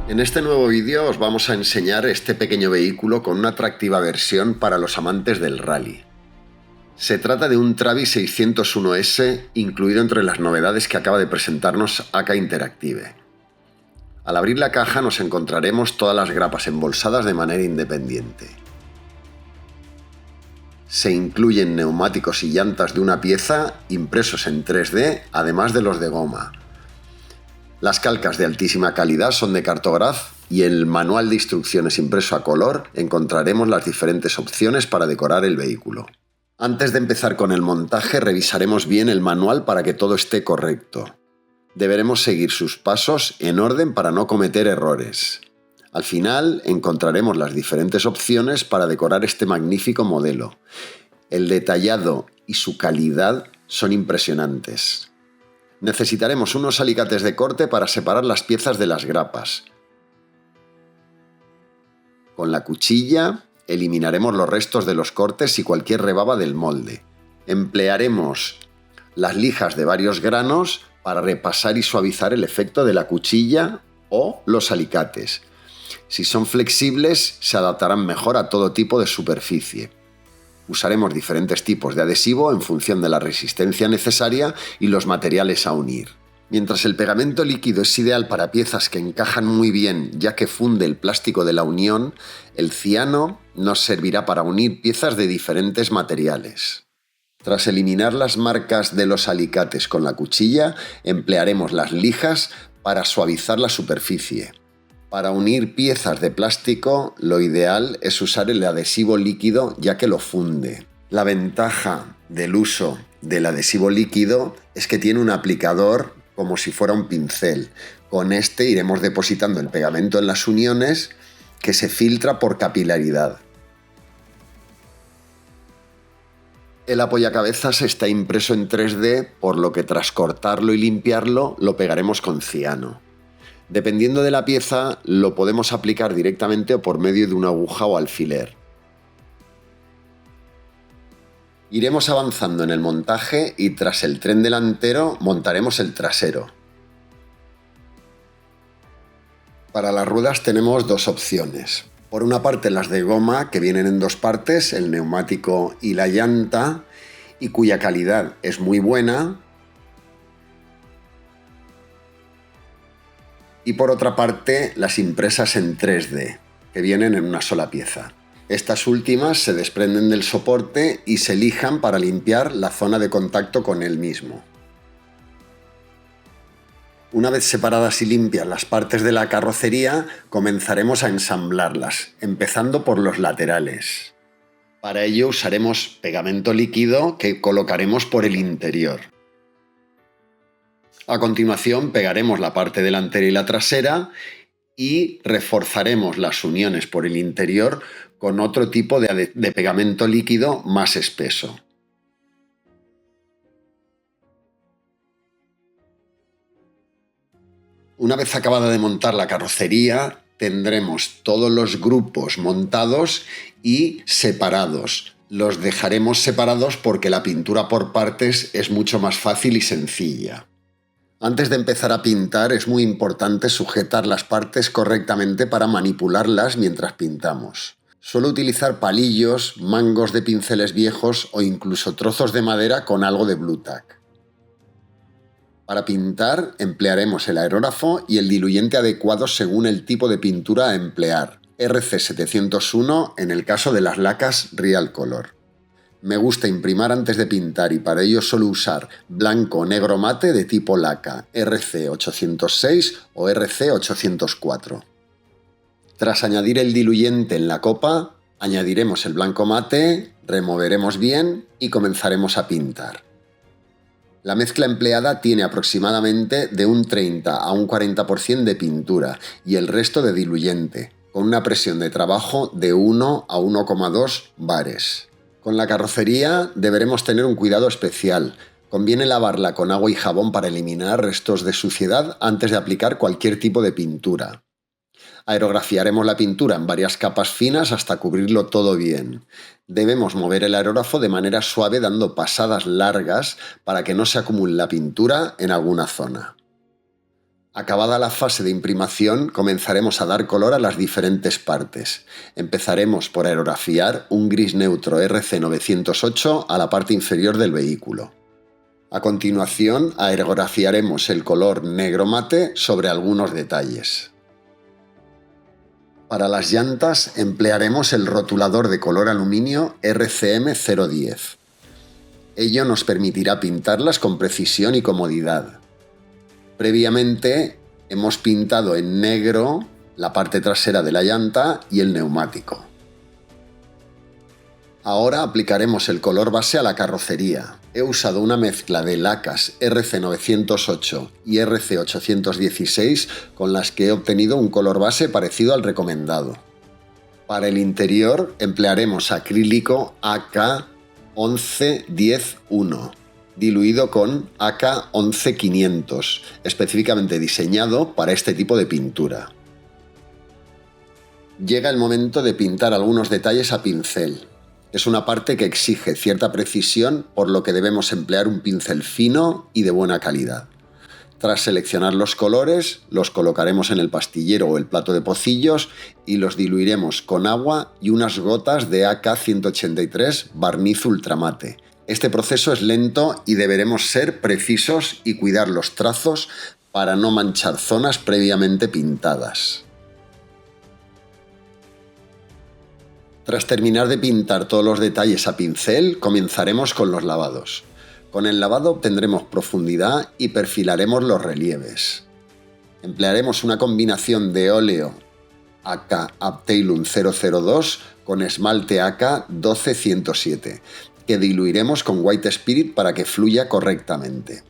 En este nuevo vídeo os vamos a enseñar este pequeño vehículo con una atractiva versión para los amantes del rally. Se trata de un Travis 601S incluido entre las novedades que acaba de presentarnos AK Interactive. Al abrir la caja nos encontraremos todas las grapas embolsadas de manera independiente. Se incluyen neumáticos y llantas de una pieza impresos en 3D, además de los de goma. Las calcas de altísima calidad son de Cartograph y en el manual de instrucciones impreso a color encontraremos las diferentes opciones para decorar el vehículo. Antes de empezar con el montaje revisaremos bien el manual para que todo esté correcto. Deberemos seguir sus pasos en orden para no cometer errores. Al final encontraremos las diferentes opciones para decorar este magnífico modelo. El detallado y su calidad son impresionantes. Necesitaremos unos alicates de corte para separar las piezas de las grapas. Con la cuchilla eliminaremos los restos de los cortes y cualquier rebaba del molde. Emplearemos las lijas de varios granos para repasar y suavizar el efecto de la cuchilla o los alicates. Si son flexibles, se adaptarán mejor a todo tipo de superficie. Usaremos diferentes tipos de adhesivo en función de la resistencia necesaria y los materiales a unir. Mientras el pegamento líquido es ideal para piezas que encajan muy bien ya que funde el plástico de la unión, el ciano nos servirá para unir piezas de diferentes materiales. Tras eliminar las marcas de los alicates con la cuchilla, emplearemos las lijas para suavizar la superficie. Para unir piezas de plástico, lo ideal es usar el adhesivo líquido ya que lo funde. La ventaja del uso del adhesivo líquido es que tiene un aplicador como si fuera un pincel. Con este iremos depositando el pegamento en las uniones que se filtra por capilaridad. El apoyacabezas está impreso en 3D, por lo que tras cortarlo y limpiarlo lo pegaremos con ciano. Dependiendo de la pieza, lo podemos aplicar directamente o por medio de una aguja o alfiler. Iremos avanzando en el montaje y tras el tren delantero montaremos el trasero. Para las ruedas tenemos dos opciones. Por una parte las de goma, que vienen en dos partes, el neumático y la llanta, y cuya calidad es muy buena. Y por otra parte, las impresas en 3D, que vienen en una sola pieza. Estas últimas se desprenden del soporte y se lijan para limpiar la zona de contacto con el mismo. Una vez separadas y limpias las partes de la carrocería, comenzaremos a ensamblarlas, empezando por los laterales. Para ello usaremos pegamento líquido que colocaremos por el interior. A continuación pegaremos la parte delantera y la trasera y reforzaremos las uniones por el interior con otro tipo de pegamento líquido más espeso. Una vez acabada de montar la carrocería, tendremos todos los grupos montados y separados. Los dejaremos separados porque la pintura por partes es mucho más fácil y sencilla. Antes de empezar a pintar es muy importante sujetar las partes correctamente para manipularlas mientras pintamos. Suelo utilizar palillos, mangos de pinceles viejos o incluso trozos de madera con algo de Blu Tack. Para pintar emplearemos el aerógrafo y el diluyente adecuado según el tipo de pintura a emplear. RC701 en el caso de las lacas Real Color. Me gusta imprimar antes de pintar y para ello suelo usar blanco o negro mate de tipo laca, RC806 o RC804. Tras añadir el diluyente en la copa, añadiremos el blanco mate, removeremos bien y comenzaremos a pintar. La mezcla empleada tiene aproximadamente de un 30 a un 40% de pintura y el resto de diluyente, con una presión de trabajo de 1 a 1,2 bares. Con la carrocería deberemos tener un cuidado especial. Conviene lavarla con agua y jabón para eliminar restos de suciedad antes de aplicar cualquier tipo de pintura. Aerografiaremos la pintura en varias capas finas hasta cubrirlo todo bien. Debemos mover el aerógrafo de manera suave dando pasadas largas para que no se acumule la pintura en alguna zona. Acabada la fase de imprimación, comenzaremos a dar color a las diferentes partes. Empezaremos por aerografiar un gris neutro RC908 a la parte inferior del vehículo. A continuación, aerografiaremos el color negro mate sobre algunos detalles. Para las llantas emplearemos el rotulador de color aluminio RCM010. Ello nos permitirá pintarlas con precisión y comodidad. Previamente hemos pintado en negro la parte trasera de la llanta y el neumático. Ahora aplicaremos el color base a la carrocería. He usado una mezcla de lacas RC908 y RC816 con las que he obtenido un color base parecido al recomendado. Para el interior emplearemos acrílico AK11101, diluido con AK11500, específicamente diseñado para este tipo de pintura. Llega el momento de pintar algunos detalles a pincel. Es una parte que exige cierta precisión, por lo que debemos emplear un pincel fino y de buena calidad. Tras seleccionar los colores, los colocaremos en el pastillero o el plato de pocillos y los diluiremos con agua y unas gotas de AK183 barniz ultramate. Este proceso es lento y deberemos ser precisos y cuidar los trazos para no manchar zonas previamente pintadas. Tras terminar de pintar todos los detalles a pincel, comenzaremos con los lavados. Con el lavado obtendremos profundidad y perfilaremos los relieves. Emplearemos una combinación de óleo AK Apteilum 002 con esmalte AK 12107, que diluiremos con White Spirit para que fluya correctamente.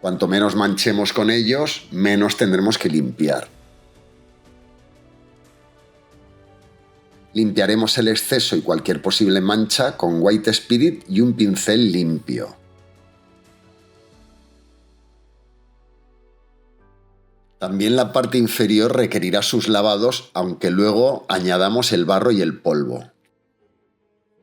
Cuanto menos manchemos con ellos, menos tendremos que limpiar. Limpiaremos el exceso y cualquier posible mancha con White Spirit y un pincel limpio. También la parte inferior requerirá sus lavados, aunque luego añadamos el barro y el polvo.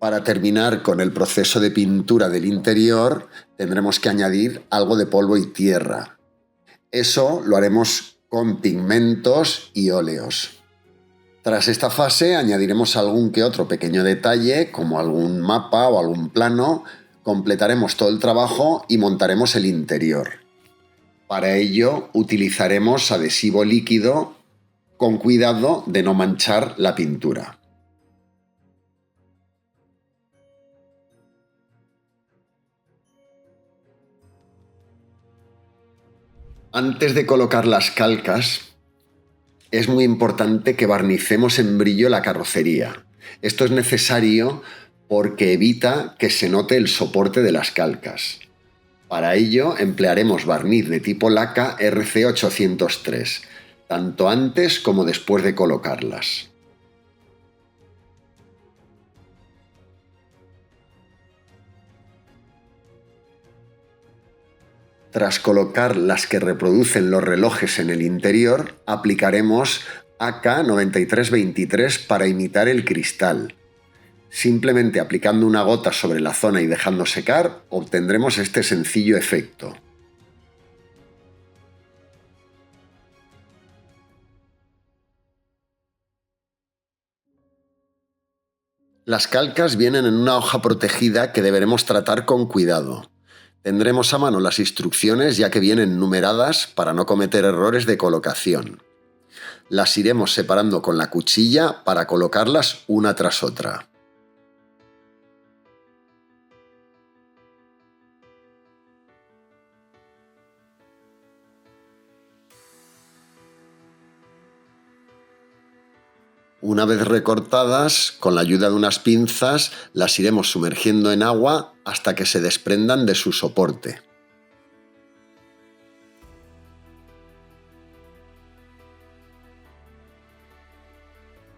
Para terminar con el proceso de pintura del interior, tendremos que añadir algo de polvo y tierra. Eso lo haremos con pigmentos y óleos. Tras esta fase añadiremos algún que otro pequeño detalle, como algún mapa o algún plano, completaremos todo el trabajo y montaremos el interior. Para ello utilizaremos adhesivo líquido con cuidado de no manchar la pintura. Antes de colocar las calcas, es muy importante que barnicemos en brillo la carrocería. Esto es necesario porque evita que se note el soporte de las calcas. Para ello emplearemos barniz de tipo laca RC803, tanto antes como después de colocarlas. Tras colocar las que reproducen los relojes en el interior, aplicaremos AK9323 para imitar el cristal. Simplemente aplicando una gota sobre la zona y dejando secar, obtendremos este sencillo efecto. Las calcas vienen en una hoja protegida que deberemos tratar con cuidado. Tendremos a mano las instrucciones ya que vienen numeradas para no cometer errores de colocación. Las iremos separando con la cuchilla para colocarlas una tras otra. Una vez recortadas, con la ayuda de unas pinzas, las iremos sumergiendo en agua hasta que se desprendan de su soporte.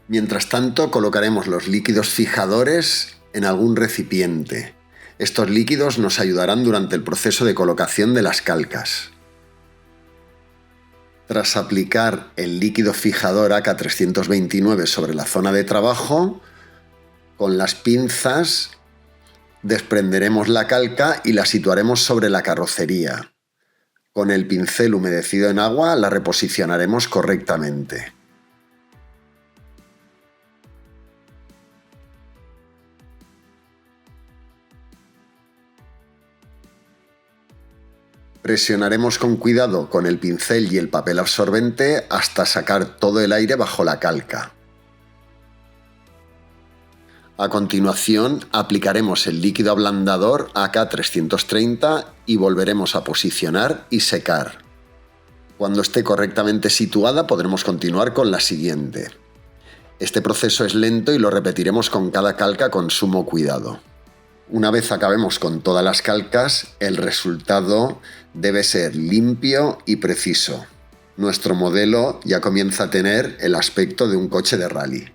Mientras tanto, colocaremos los líquidos fijadores en algún recipiente. Estos líquidos nos ayudarán durante el proceso de colocación de las calcas. Tras aplicar el líquido fijador AK329 sobre la zona de trabajo, con las pinzas desprenderemos la calca y la situaremos sobre la carrocería. Con el pincel humedecido en agua la reposicionaremos correctamente. Presionaremos con cuidado con el pincel y el papel absorbente hasta sacar todo el aire bajo la calca. A continuación, aplicaremos el líquido ablandador AK330 y volveremos a posicionar y secar. Cuando esté correctamente situada, podremos continuar con la siguiente. Este proceso es lento y lo repetiremos con cada calca con sumo cuidado. Una vez acabemos con todas las calcas, el resultado debe ser limpio y preciso. Nuestro modelo ya comienza a tener el aspecto de un coche de rally.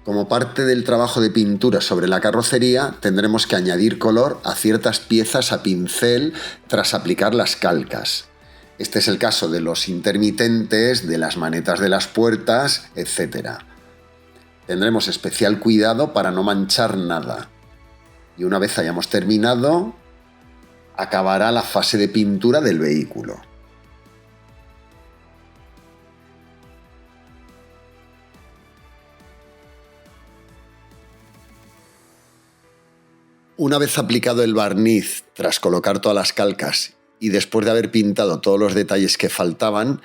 Como parte del trabajo de pintura sobre la carrocería, tendremos que añadir color a ciertas piezas a pincel tras aplicar las calcas. Este es el caso de los intermitentes, de las manetas de las puertas, etc. Tendremos especial cuidado para no manchar nada. Y una vez hayamos terminado, acabará la fase de pintura del vehículo. Una vez aplicado el barniz, tras colocar todas las calcas y después de haber pintado todos los detalles que faltaban,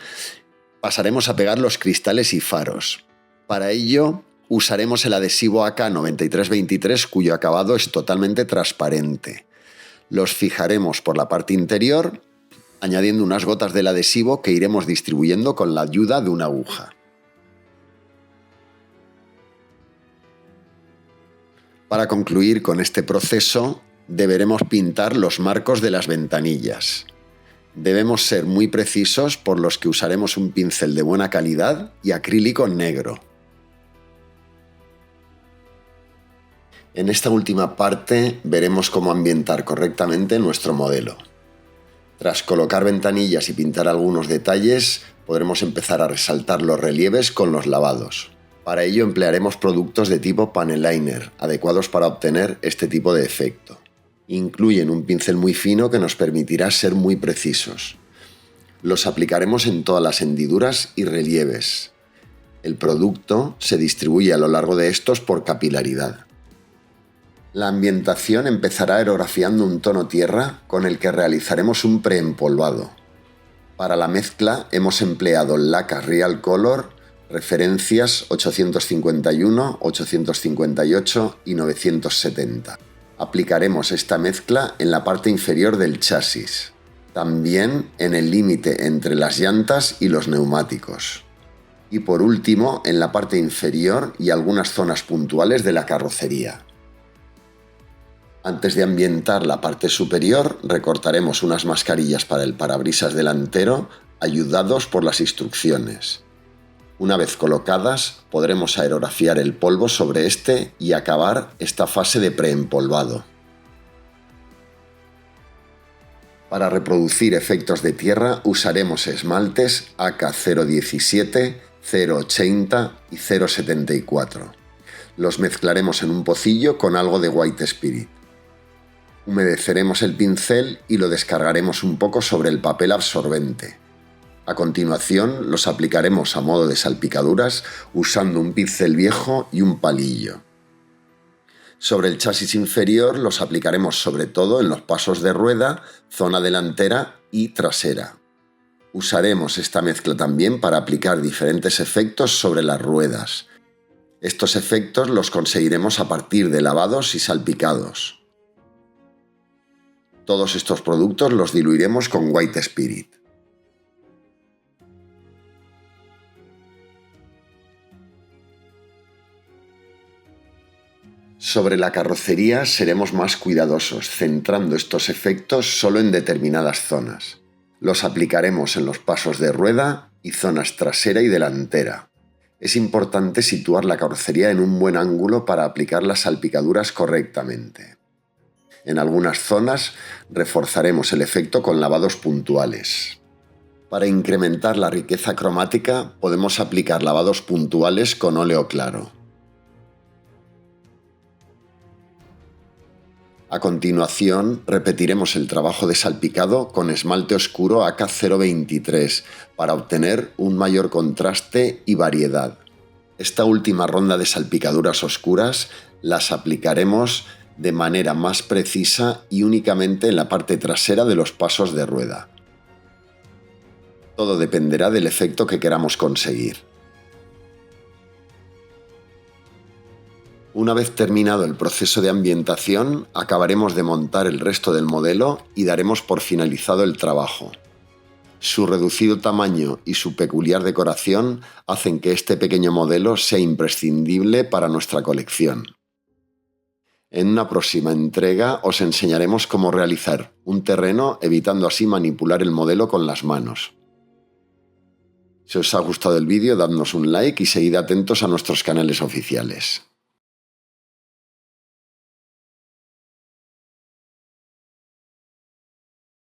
pasaremos a pegar los cristales y faros. Para ello, usaremos el adhesivo AK9323, cuyo acabado es totalmente transparente. Los fijaremos por la parte interior, añadiendo unas gotas del adhesivo que iremos distribuyendo con la ayuda de una aguja. Para concluir con este proceso, deberemos pintar los marcos de las ventanillas. Debemos ser muy precisos, por lo que usaremos un pincel de buena calidad y acrílico negro. En esta última parte veremos cómo ambientar correctamente nuestro modelo. Tras colocar ventanillas y pintar algunos detalles, podremos empezar a resaltar los relieves con los lavados. Para ello emplearemos productos de tipo panel liner, adecuados para obtener este tipo de efecto. Incluyen un pincel muy fino que nos permitirá ser muy precisos. Los aplicaremos en todas las hendiduras y relieves. El producto se distribuye a lo largo de estos por capilaridad. La ambientación empezará aerografiando un tono tierra con el que realizaremos un preempolvado. Para la mezcla hemos empleado lacas Real Color, referencias 851, 858 y 970. Aplicaremos esta mezcla en la parte inferior del chasis, también en el límite entre las llantas y los neumáticos. Y por último, en la parte inferior y algunas zonas puntuales de la carrocería. Antes de ambientar la parte superior, recortaremos unas mascarillas para el parabrisas delantero, ayudados por las instrucciones. Una vez colocadas, podremos aerografiar el polvo sobre este y acabar esta fase de preempolvado. Para reproducir efectos de tierra usaremos esmaltes AK017, 080 y 074. Los mezclaremos en un pocillo con algo de White Spirit. Humedeceremos el pincel y lo descargaremos un poco sobre el papel absorbente. A continuación los aplicaremos a modo de salpicaduras usando un pincel viejo y un palillo. Sobre el chasis inferior los aplicaremos sobre todo en los pasos de rueda, zona delantera y trasera. Usaremos esta mezcla también para aplicar diferentes efectos sobre las ruedas. Estos efectos los conseguiremos a partir de lavados y salpicados. Todos estos productos los diluiremos con White Spirit. Sobre la carrocería seremos más cuidadosos, centrando estos efectos solo en determinadas zonas. Los aplicaremos en los pasos de rueda y zonas trasera y delantera. Es importante situar la carrocería en un buen ángulo para aplicar las salpicaduras correctamente. En algunas zonas reforzaremos el efecto con lavados puntuales. Para incrementar la riqueza cromática podemos aplicar lavados puntuales con óleo claro. A continuación, repetiremos el trabajo de salpicado con esmalte oscuro AK023 para obtener un mayor contraste y variedad. Esta última ronda de salpicaduras oscuras las aplicaremos de manera más precisa y únicamente en la parte trasera de los pasos de rueda. Todo dependerá del efecto que queramos conseguir. Una vez terminado el proceso de ambientación, acabaremos de montar el resto del modelo y daremos por finalizado el trabajo. Su reducido tamaño y su peculiar decoración hacen que este pequeño modelo sea imprescindible para nuestra colección. En una próxima entrega os enseñaremos cómo realizar un terreno evitando así manipular el modelo con las manos. Si os ha gustado el vídeo, dadnos un like y seguid atentos a nuestros canales oficiales.